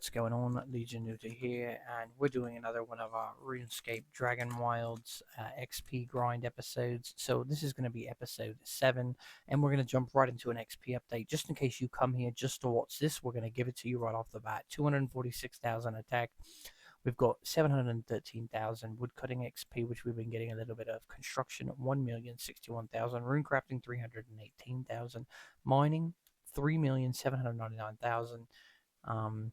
what's going on? Legion Nuta here, and we're doing another one of our RuneScape Dragonwilds XP grind episodes. So this is going to be episode 7, and we're going to jump right into an XP update. Just in case you come here just to watch this, we're going to give it to you right off the bat. 246,000 attack. We've got 713,000 woodcutting XP, which we've been getting a little bit of. Construction, 1,061,000. Rune crafting, 318,000. Mining, 3,799,000.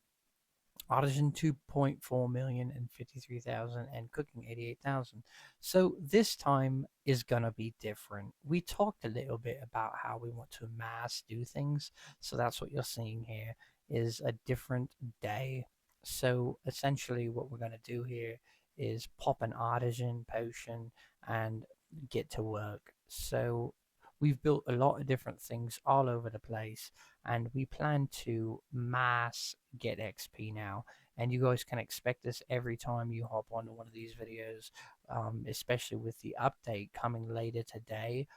Artisan 2.4 million and 53,000, and cooking 88,000. So this time is gonna be different. We talked a little bit about how we want to mass do things, so that's what you're seeing here is a different day. So essentially what we're gonna do here is pop an artisan potion and get to work. So we've built a lot of different things all over the place, and we plan to mass get XP now. And you guys can expect this every time you hop onto one of these videos, especially with the update coming later today.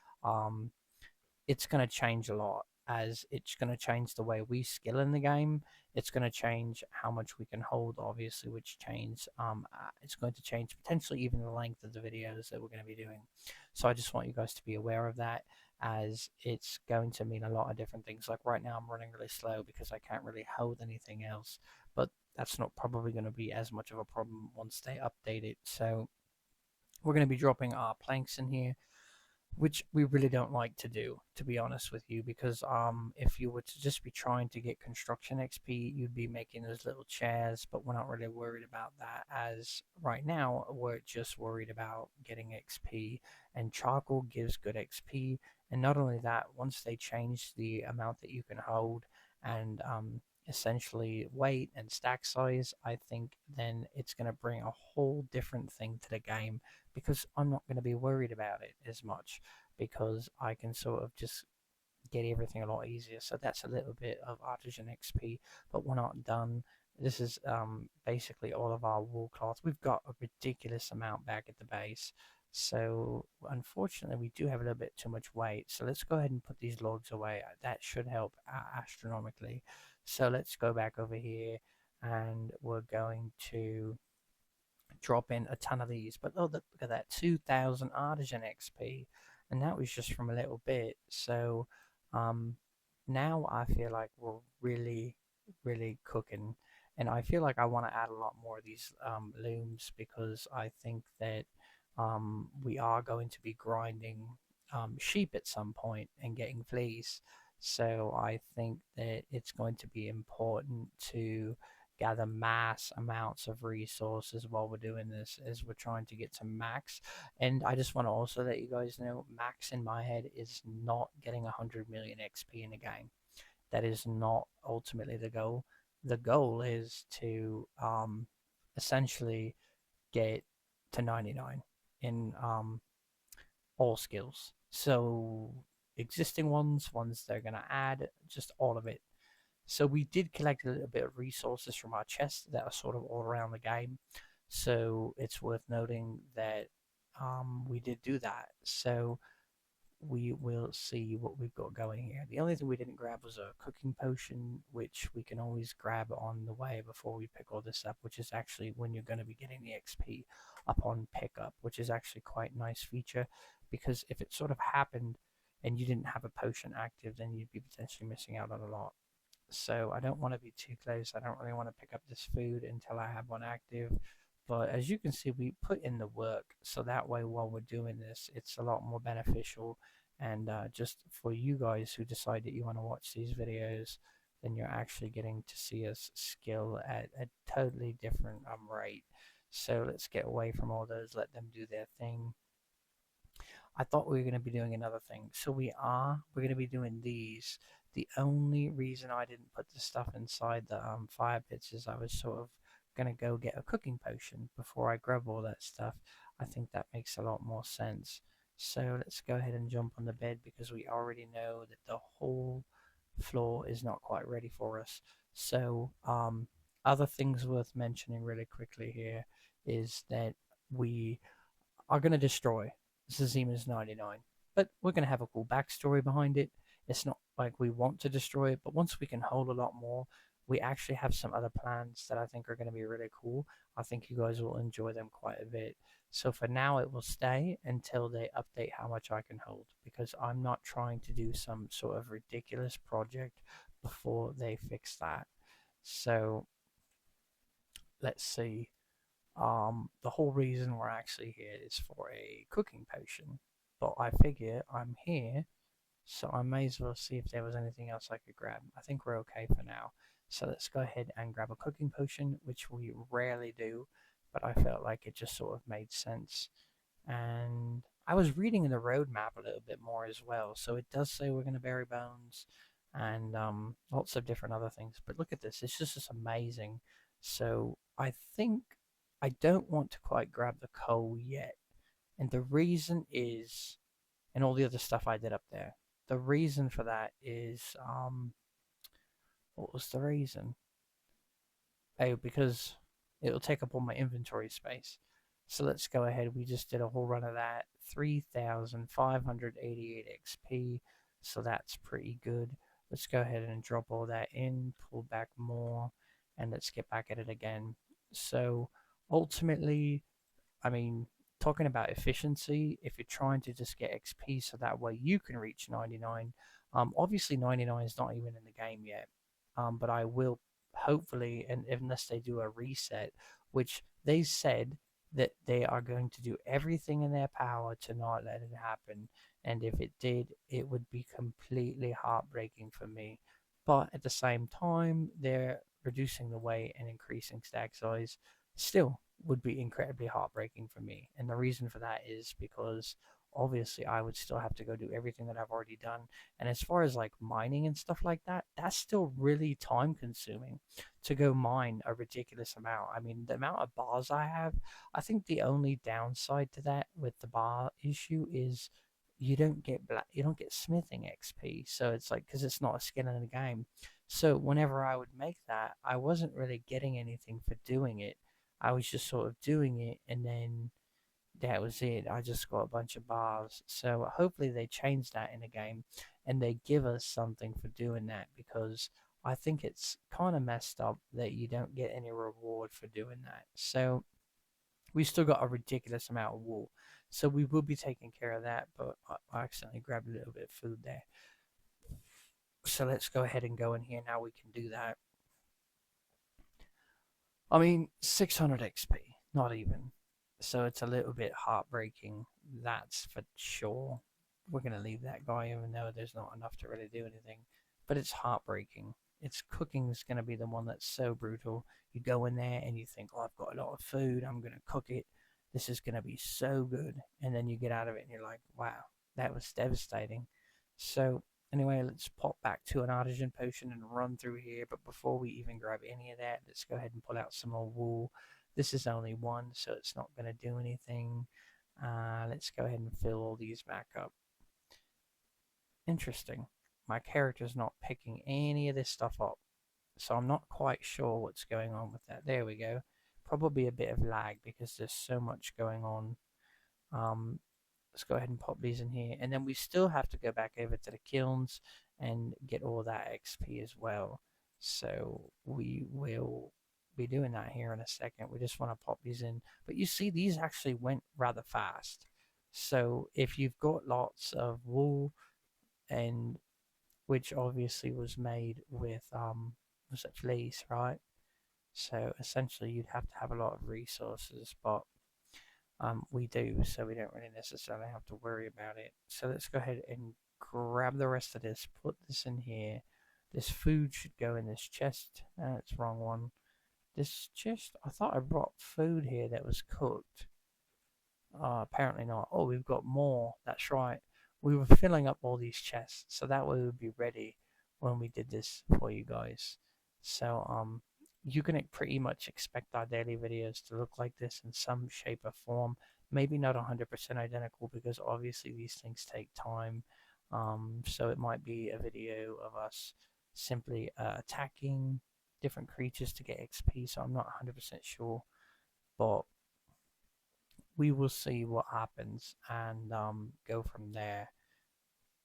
It's going to change a lot, as it's going to change the way we skill in the game. It's going to change how much we can hold, obviously, which change. It's going to change potentially even the length of the videos that we're going to be doing. So I just want you guys to be aware of that, as it's going to mean a lot of different things. Like right now I'm running really slow because I can't really hold anything else, but that's not probably going to be as much of a problem once they update it. So we're going to be dropping our planks in here, which we really don't like to do, to be honest with you, because if you were to just be trying to get construction XP, you'd be making those little chairs, but we're not really worried about that, as right now we're just worried about getting XP, and charcoal gives good XP. And not only that, once they change the amount that you can hold and essentially weight and stack size, I think then it's going to bring a whole different thing to the game, because I'm not going to be worried about it as much, because I can sort of just get everything a lot easier. So that's a little bit of artisan XP, but we're not done. This is basically all of our wool cloth. We've got a ridiculous amount back at the base, so unfortunately we do have a little bit too much weight. So let's go ahead and put these logs away. That should help astronomically. So let's go back over here, and we're going to drop in a ton of these. But look at that, 2,000 artisan XP, and that was just from a little bit. So now I feel like we're really cooking, and I feel like I want to add a lot more of these looms, because I think that we are going to be grinding sheep at some point and getting fleece. So I think that it's going to be important to gather mass amounts of resources while we're doing this, as we're trying to get to max. And I just want to also let you guys know, max in my head is not getting 100 million XP in a game. That is not ultimately the goal. The goal is to essentially get to 99 in all skills. So existing ones they're going to add, just all of it. So we did collect a little bit of resources from our chests that are sort of all around the game. So it's worth noting that we did do that. So we will see what we've got going here. The only thing we didn't grab was a cooking potion, which we can always grab on the way before we pick all this up, which is actually when you're going to be getting the XP upon pickup, which is actually quite a nice feature, because if it sort of happened and you didn't have a potion active, then you'd be potentially missing out on a lot. So I don't want to be too close. I don't really want to pick up this food until I have one active. But as you can see, we put in the work, so that way while we're doing this, it's a lot more beneficial. And just for you guys who decide that you want to watch these videos, then you're actually getting to see us skill at a totally different rate. So let's get away from all those, let them do their thing. I thought we were going to be doing another thing. So we're going to be doing these. The only reason I didn't put the stuff inside the fire pits is I was sort of going to go get a cooking potion before I grab all that stuff. I think that makes a lot more sense. So let's go ahead and jump on the bed, because we already know that the whole floor is not quite ready for us. So other things worth mentioning really quickly here is that we are going to destroy Zazima's 99, but we're going to have a cool backstory behind it. It's not like we want to destroy it, but once we can hold a lot more, we actually have some other plans that I think are going to be really cool. I think you guys will enjoy them quite a bit. So for now, it will stay until they update how much I can hold, because I'm not trying to do some sort of ridiculous project before they fix that. So let's see. The whole reason we're actually here is for a cooking potion, but I figure I'm here, so I may as well see if there was anything else I could grab. I think we're okay for now. So let's go ahead and grab a cooking potion, which we rarely do, but I felt like it just sort of made sense. And I was reading in the roadmap a little bit more as well, so it does say we're going to bury bones and lots of different other things. But look at this, it's just amazing. So I think I don't want to quite grab the coal yet, and the reason is, and all the other stuff I did up there. The reason for that is, what was the reason? Oh, because it'll take up all my inventory space. So let's go ahead. We just did a whole run of that. 3,588 XP. So that's pretty good. Let's go ahead and drop all that in, pull back more, and let's get back at it again. So ultimately, I mean, talking about efficiency, if you're trying to just get XP so that way you can reach 99, obviously 99 is not even in the game yet, but I will hopefully, and unless they do a reset, which they said that they are going to do everything in their power to not let it happen, and if it did, it would be completely heartbreaking for me. But at the same time, they're reducing the weight and increasing stack size. Still, would be incredibly heartbreaking for me. And the reason for that is because obviously I would still have to go do everything that I've already done. And as far as like mining and stuff like that, that's still really time consuming to go mine a ridiculous amount. I mean, the amount of bars I have, I think the only downside to that with the bar issue is you don't get smithing XP. So it's like, because it's not a skill in the game. So whenever I would make that, I wasn't really getting anything for doing it. I was just sort of doing it, and then that was it. I just got a bunch of bars. So hopefully they change that in the game and they give us something for doing that, because I think it's kind of messed up that you don't get any reward for doing that. So we still got a ridiculous amount of wool. So we will be taking care of that, but I accidentally grabbed a little bit of food there. So let's go ahead and go in here now. We can do that. I mean, 600 XP, not even. So it's a little bit heartbreaking, that's for sure. We're going to leave that guy, even though there's not enough to really do anything. But it's heartbreaking. It's cooking is going to be the one that's so brutal. You go in there and you think, oh, I've got a lot of food, I'm going to cook it. This is going to be so good. And then you get out of it and you're like, wow, that was devastating. So anyway, let's pop back to an artisan potion and run through here. But before we even grab any of that, let's go ahead and pull out some more wool. This is only one, so it's not going to do anything. Let's go ahead and fill all these back up. Interesting. My character's not picking any of this stuff up, so I'm not quite sure what's going on with that. There we go. Probably a bit of lag because there's so much going on. Um, let's go ahead and pop these in here, and then we still have to go back over to the kilns and get all that XP as well. So we will be doing that here in a second. We just want to pop these in, but you see these actually went rather fast. So if you've got lots of wool, and which obviously was made with was it fleece, right? So essentially you'd have to have a lot of resources, but we do, so we don't really necessarily have to worry about it. So let's go ahead and grab the rest of this, put this in here. This food should go in this chest. That's the wrong one. This chest, I thought I brought food here that was cooked. Apparently not. Oh, we've got more. That's right. We were filling up all these chests, so that way we'd be ready when we did this for you guys. So, you can pretty much expect our daily videos to look like this in some shape or form. Maybe not 100% identical, because obviously these things take time. So it might be a video of us simply attacking different creatures to get XP, so I'm not 100% sure. But we will see what happens and go from there.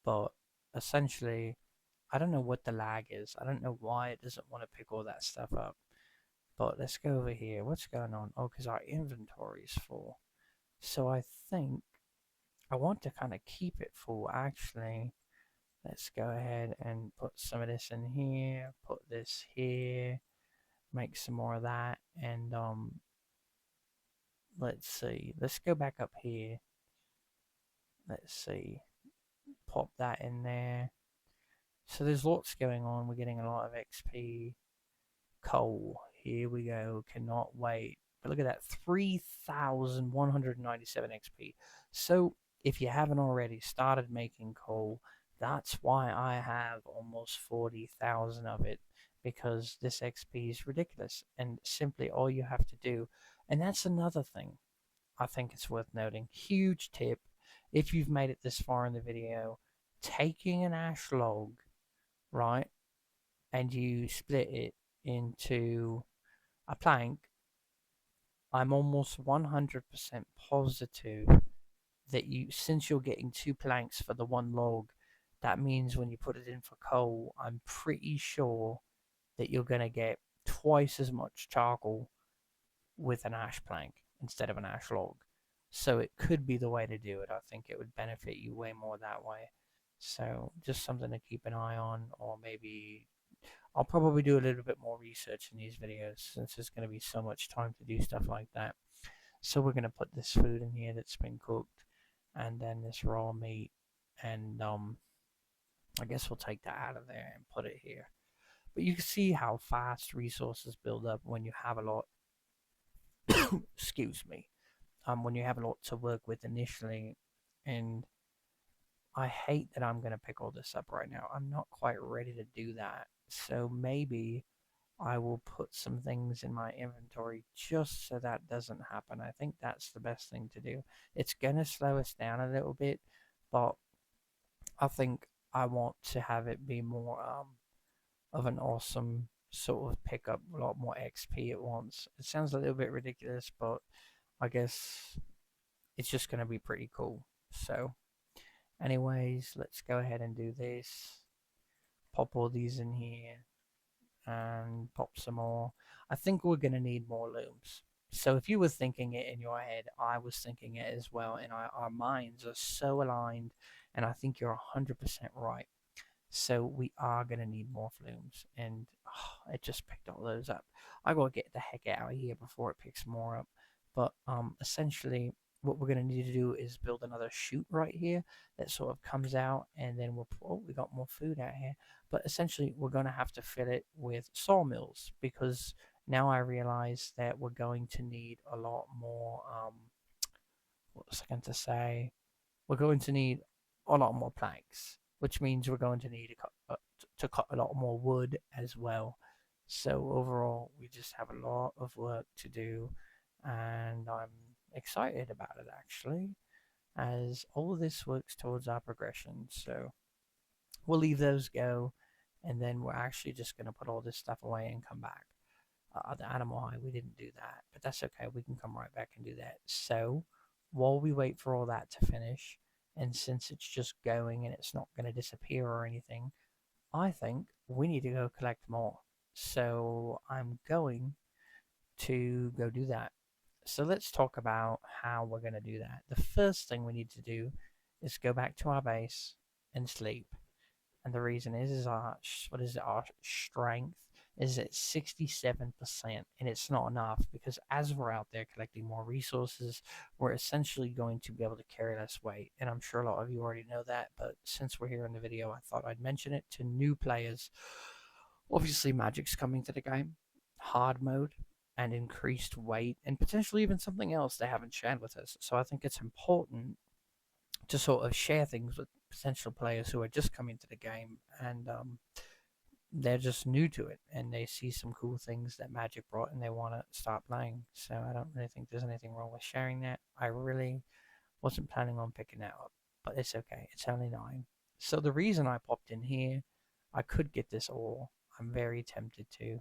But essentially, I don't know what the lag is. I don't know why it doesn't want to pick all that stuff up. But let's go over here. What's going on? Oh, because our inventory is full. So I think I want to kind of keep it full, actually. Let's go ahead and put some of this in here, put this here, make some more of that, and let's see. Let's go back up here. Let's see. Pop that in there. So there's lots going on. We're getting a lot of XP. Coal. Here we go. Cannot wait. But look at that. 3,197 XP. So if you haven't already started making coal, that's why I have almost 40,000 of it. Because this XP is ridiculous. And simply all you have to do. And that's another thing I think it's worth noting. Huge tip. If you've made it this far in the video, taking an ash log, right, and you split it into a plank, I'm almost 100% positive that since you're getting two planks for the one log, that means when you put it in for coal, I'm pretty sure that you're going to get twice as much charcoal with an ash plank instead of an ash log. So it could be the way to do it. I think it would benefit you way more that way. So just something to keep an eye on, or maybe I'll probably do a little bit more research in these videos since there's going to be so much time to do stuff like that. So we're going to put this food in here that's been cooked, and then this raw meat, and I guess we'll take that out of there and put it here. But you can see how fast resources build up when you have a lot. Excuse me. When you have a lot to work with initially, and I hate that I'm going to pick all this up right now. I'm not quite ready to do that. So maybe I will put some things in my inventory just so that doesn't happen. I think that's the best thing to do. It's going to slow us down a little bit, but I think I want to have it be more of an awesome sort of pick up a lot more XP at once. It sounds a little bit ridiculous, but I guess it's just going to be pretty cool. So anyways, let's go ahead and do this. Pop all these in here and pop some more. I think we're going to need more looms. So if you were thinking it in your head, I was thinking it as well, and our minds are so aligned, and I think you're 100% right. So we are going to need more flumes, and it just picked all those up. I got to get the heck out of here before it picks more up. But essentially, what we're going to need to do is build another chute right here that sort of comes out, and then we got more food out here. But essentially, we're going to have to fill it with sawmills, because now I realize that we're going to need a lot more. What was I going to say? We're going to need a lot more planks, which means we're going to need to cut a lot more wood as well. So overall, we just have a lot of work to do, and I'm excited about it actually, as all of this works towards our progression. So we'll leave those go, and then we're actually just going to put all this stuff away and come back. The animal high, we didn't do that, but that's okay. We can come right back and do that. So while we wait for all that to finish, and since it's just going and it's not going to disappear or anything, I think we need to go collect more. So I'm going to go do that. So let's talk about how we're going to do that. The first thing we need to do is go back to our base and sleep. And the reason is our strength is at 67%, and it's not enough, because as we're out there collecting more resources, we're essentially going to be able to carry less weight. And I'm sure a lot of you already know that, but since we're here in the video, I thought I'd mention it to new players. Obviously, Magic's coming to the game, hard mode, and increased weight, and potentially even something else they haven't shared with us. So I think it's important to sort of share things with potential players who are just coming to the game, and they're just new to it, and they see some cool things that Magic brought and they want to start playing. So I don't really think there's anything wrong with sharing that. I really wasn't planning on picking that up, but it's okay. It's only 9. So the reason I popped in here, I could get this ore. I'm very tempted to,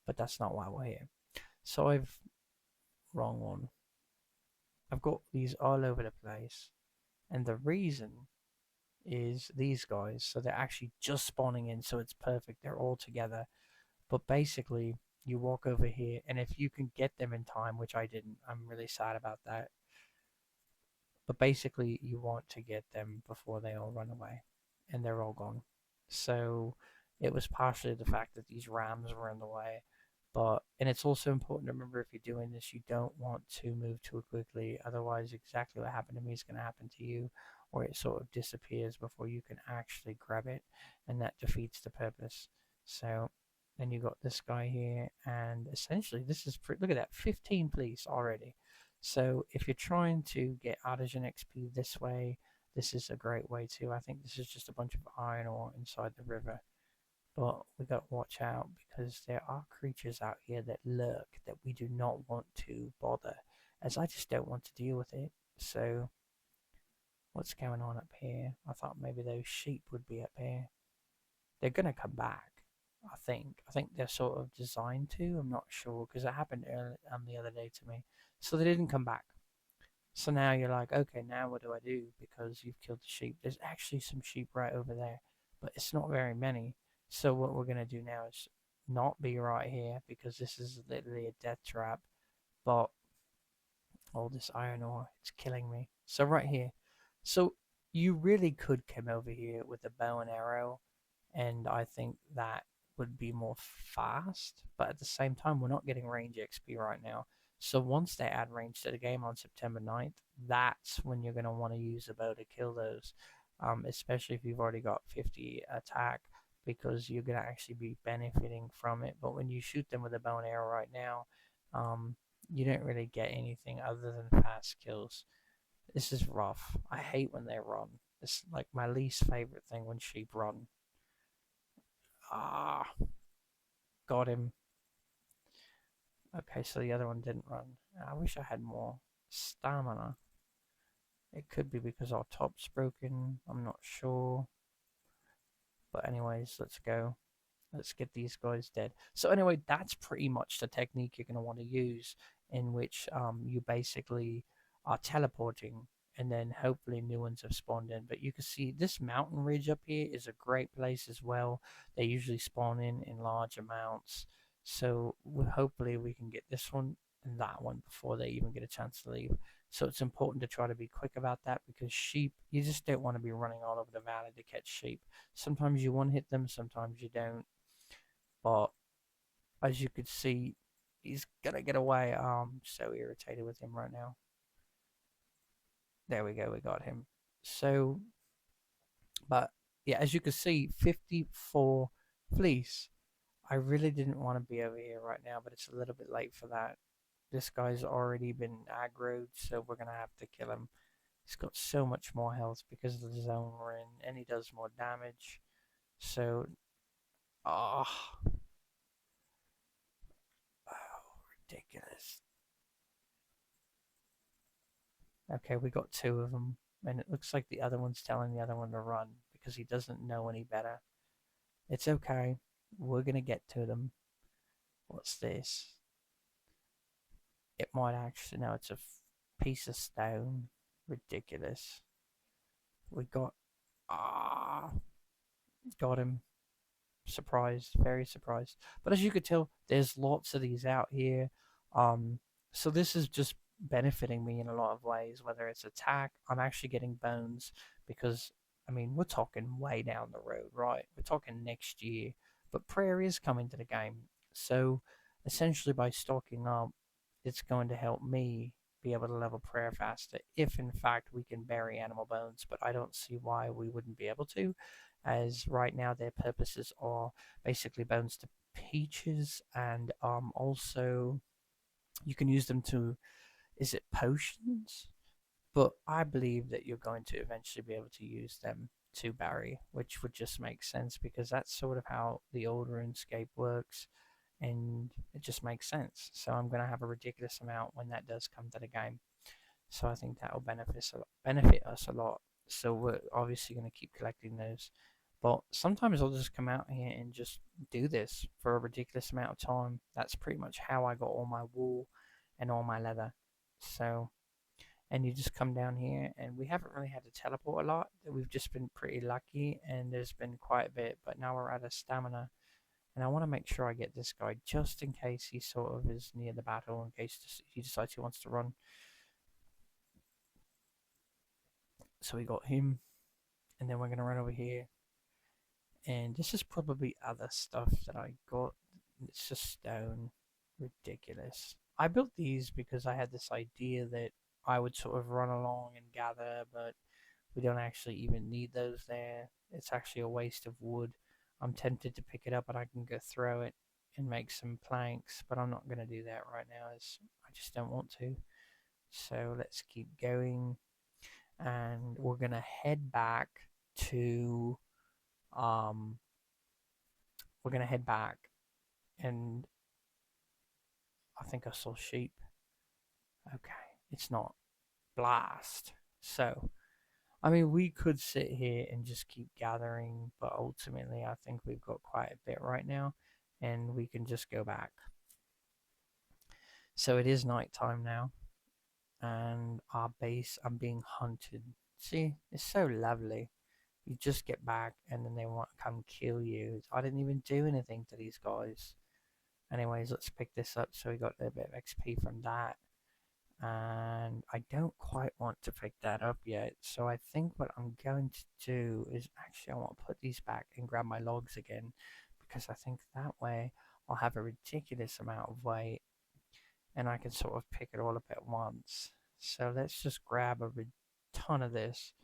but that's not why we're here. So wrong one. I've got these all over the place, and the reason is these guys. So they're actually just spawning in, so it's perfect. They're all together. But basically, you walk over here, and if you can get them in time, which I didn't, I'm really sad about that. But basically, you want to get them before they all run away, and they're all gone. So it was partially the fact that these rams were in the way. And it's also important to remember, if you're doing this, you don't want to move too quickly. Otherwise, exactly what happened to me is going to happen to you, or it sort of disappears before you can actually grab it, and that defeats the purpose. So then you got this guy here, and essentially this is look at that, 15 police already. So if you're trying to get artisan XP this way, this is a great way too. I think this is just a bunch of iron ore inside the river. But we got to watch out, because there are creatures out here that lurk that we do not want to bother, as I just don't want to deal with it. So what's going on up here? I thought maybe those sheep would be up here. They're going to come back. I think. I think they're sort of designed to. I'm not sure, because it happened the other day to me. So they didn't come back. So now you're like, okay, now what do I do? Because you've killed the sheep. There's actually some sheep right over there, but it's not very many. So what we're going to do now is not be right here, because this is literally a death trap. But all this iron ore, it's killing me. So right here. So you really could come over here with a bow and arrow, and I think that would be more fast. But at the same time, we're not getting range XP right now. So once they add range to the game on September 9th, that's when you're going to want to use a bow to kill those, especially if you've already got 50 attack, because you're going to actually be benefiting from it. But when you shoot them with a bow and arrow right now, um, you don't really get anything other than fast kills. This is rough. I hate when they run. It's like my least favorite thing, when sheep run. Ah, got him. Okay, so the other one didn't run. I wish I had more stamina. It could be because our top's broken. I'm not sure. But anyways, let's go. Let's get these guys dead. So anyway, that's pretty much the technique you're going to want to use, in which you basically are teleporting, and then hopefully new ones have spawned in. But you can see this mountain ridge up here is a great place as well. They usually spawn in large amounts. So hopefully we can get this one and that one before they even get a chance to leave. So it's important to try to be quick about that, because sheep, you just don't want to be running all over the valley to catch sheep. Sometimes you one hit them, sometimes you don't. But as you could see, he's gonna get away. I'm so irritated with him right now. There we go, we got him. So, but yeah, as you can see, 54 fleece. I really didn't want to be over here right now, but it's a little bit late for that. This guy's already been aggroed, so we're gonna have to kill him. He's got so much more health because of the zone we're in, and he does more damage. So, ah, oh, ridiculous. Okay, we got two of them, and it looks like the other one's telling the other one to run because he doesn't know any better. It's okay. We're gonna get to them. What's this? It might actually, no, it's a piece of stone. Ridiculous. We got, ah, got him. Surprised, very surprised. But as you could tell, there's lots of these out here. Um, so this is just benefiting me in a lot of ways. Whether it's attack, I'm actually getting bones, because I mean we're talking way down the road, right? We're talking next year, but prayer is coming to the game. So essentially, by stocking up, it's going to help me be able to level prayer faster, if in fact we can bury animal bones. But I don't see why we wouldn't be able to, as right now their purposes are basically bones to peaches, and also you can use them to, is it potions? But I believe that you're going to eventually be able to use them to bury, which would just make sense, because that's sort of how the old RuneScape works, and it just makes sense. So I'm going to have a ridiculous amount when that does come to the game. So I think that will benefit us a lot. So we're obviously going to keep collecting those. But sometimes I'll just come out here and just do this for a ridiculous amount of time. That's pretty much how I got all my wool and all my leather. So and you just come down here, and we haven't really had to teleport a lot. We've just been pretty lucky, and there's been quite a bit, but now we're out of stamina. And I want to make sure I get this guy just in case he sort of is near the battle, in case he decides he wants to run. So we got him, and then we're going to run over here. And this is probably other stuff that I got. It's just stone. Ridiculous. I built these because I had this idea that I would sort of run along and gather, but we don't actually even need those there. It's actually a waste of wood. I'm tempted to pick it up and I can go throw it and make some planks, but I'm not going to do that right now as I just don't want to. So let's keep going, and we're going to head back to um we're going to head back, and I think I saw sheep. Okay, it's not. Blast. So I mean, we could sit here and just keep gathering, but ultimately, I think we've got quite a bit right now, and we can just go back. So it is nighttime now, and our base, I'm being hunted. See, it's so lovely. You just get back, and then they want to come kill you. I didn't even do anything to these guys. Anyways, let's pick this up. So we got a bit of XP from that. And I don't quite want to pick that up yet, so I think what I'm going to do is actually I want to put these back and grab my logs again, because I think that way I'll have a ridiculous amount of weight and I can sort of pick it all up at once. So let's just grab a ton of this.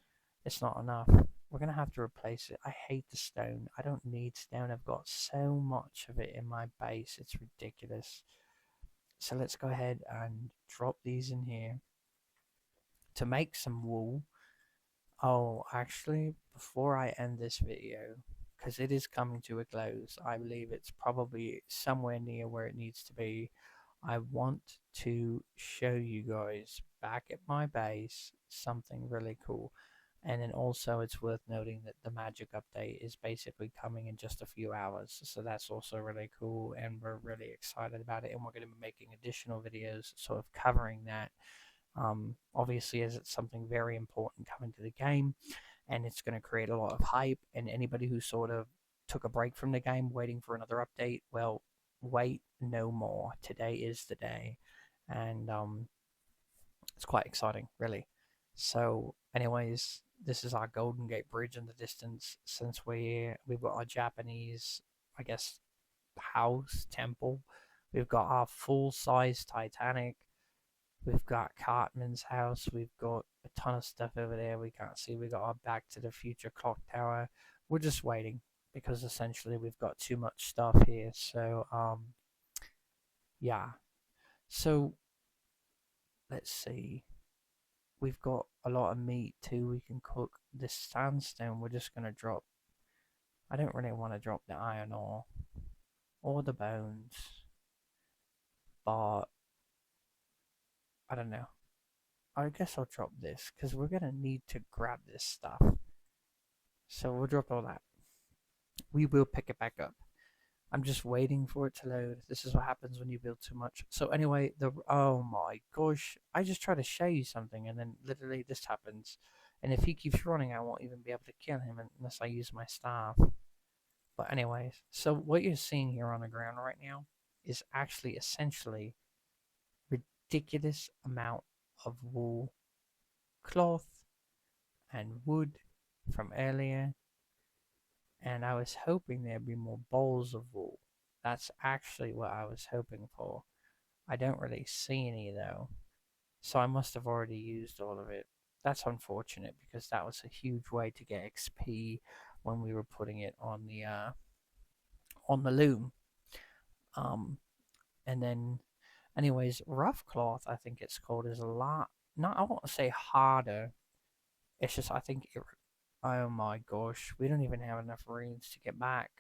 It's not enough. We're going to have to replace it. I hate the stone. I don't need stone. I've got so much of it in my base. It's ridiculous. So let's go ahead and drop these in here to make some wool. Oh, actually, before I end this video, because it is coming to a close, I believe it's probably somewhere near where it needs to be. I want to show you guys back at my base something really cool. And then also it's worth noting that the magic update is basically coming in just a few hours. So that's also really cool, and we're really excited about it. And we're going to be making additional videos sort of covering that. Obviously, as it's something very important coming to the game, and it's going to create a lot of hype. And anybody who sort of took a break from the game waiting for another update, well, wait no more. Today is the day. And it's quite exciting, really. So, anyways, this is our Golden Gate Bridge in the distance. Since we've got our Japanese, I guess, house temple. We've got our full-size Titanic. We've got Cartman's house. We've got a ton of stuff over there we can't see. We got our Back to the Future clock tower. We're just waiting because essentially we've got too much stuff here. So yeah. So let's see. We've got a lot of meat too. We can cook. This sandstone we're just gonna drop. I don't really want to drop the iron ore or the bones, but I don't know. I guess I'll drop this because we're gonna need to grab this stuff. So we'll drop all that. We will pick it back up. I'm just waiting for it to load. This is what happens when you build too much. So anyway, oh my gosh, I just tried to show you something and then literally this happens. And if he keeps running, I won't even be able to kill him unless I use my staff. But anyways, so what you're seeing here on the ground right now is actually essentially ridiculous amount of wool, cloth, and wood from earlier, and I was hoping there'd be more bowls of wool. That's actually what I was hoping for. I don't really see any though, so I must have already used all of it. That's unfortunate because that was a huge way to get XP when we were putting it on the loom. Um, and then, anyways, rough cloth I think it's called is a lot. Not I won't say harder. It's just I think it. Oh my gosh, we don't even have enough runes to get back.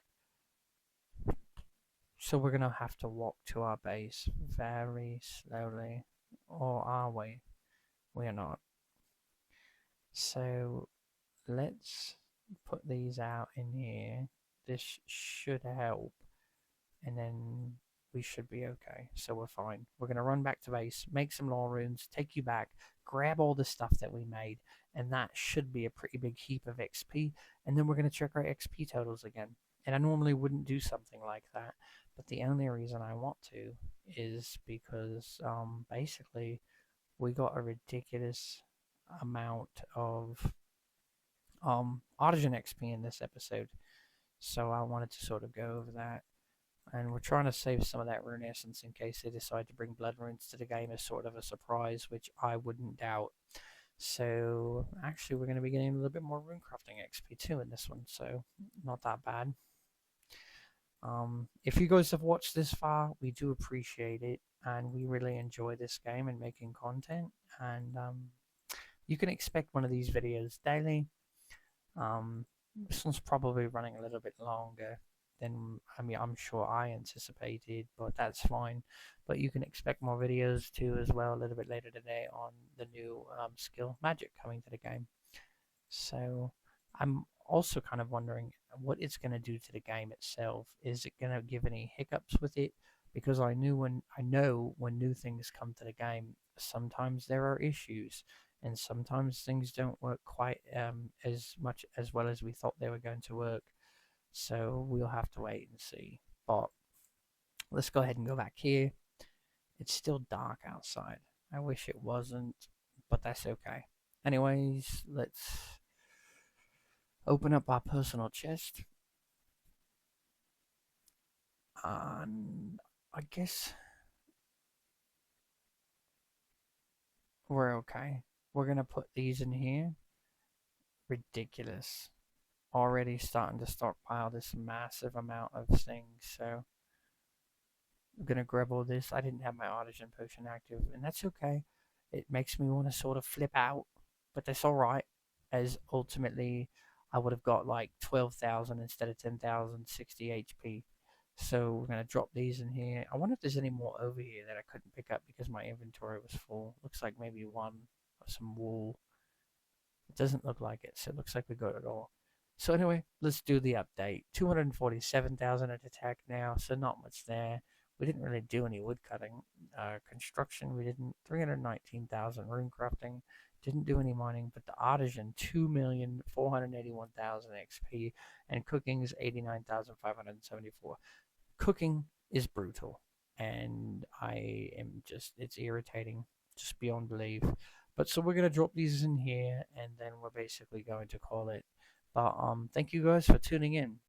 So we're gonna have to walk to our base very slowly. Or are we? We are not. So let's put these out in here. This should help. And then we should be okay. So we're fine. We're going to run back to base, make some law runes, take you back, grab all the stuff that we made, and that should be a pretty big heap of XP. And then we're going to check our XP totals again. And I normally wouldn't do something like that, but the only reason I want to is because basically we got a ridiculous amount of Artisan XP in this episode. So I wanted to sort of go over that. And we're trying to save some of that rune essence in case they decide to bring blood runes to the game as sort of a surprise, which I wouldn't doubt. So actually we're going to be getting a little bit more rune crafting XP too in this one, so not that bad. If you guys have watched this far, we do appreciate it, and we really enjoy this game and making content. And you can expect one of these videos daily. This one's probably running a little bit longer than I'm sure I anticipated, but that's fine. But you can expect more videos too as well a little bit later today on the new skill magic coming to the game. So I'm also kind of wondering what it's going to do to the game itself. Is it going to give any hiccups with it? Because I know when new things come to the game, sometimes there are issues, and sometimes things don't work quite as well as we thought they were going to work. So we'll have to wait and see. But let's go ahead and go back here. It's still dark outside. I wish it wasn't, but that's okay. Anyways, let's open up our personal chest. And I guess we're okay. We're going to put these in here. Ridiculous. Already starting to stockpile this massive amount of things, so I'm going to grab all this. I didn't have my artisan potion active, and that's okay. It makes me want to sort of flip out, but that's alright, as ultimately I would have got like 12,000 instead of 10,060 HP. So we're going to drop these in here. I wonder if there's any more over here that I couldn't pick up because my inventory was full. Looks like maybe one or some wool. It doesn't look like it, so it looks like we got it all. So anyway, let's do the update. 247,000 at attack now, so not much there. We didn't really do any wood cutting. Construction, we didn't. 319,000 rune crafting. Didn't do any mining, but the artisan, 2,481,000 XP, and cooking is 89,574. Cooking is brutal, and I am it's irritating, just beyond belief. But so we're going to drop these in here, and then we're basically going to call it. But thank you guys for tuning in.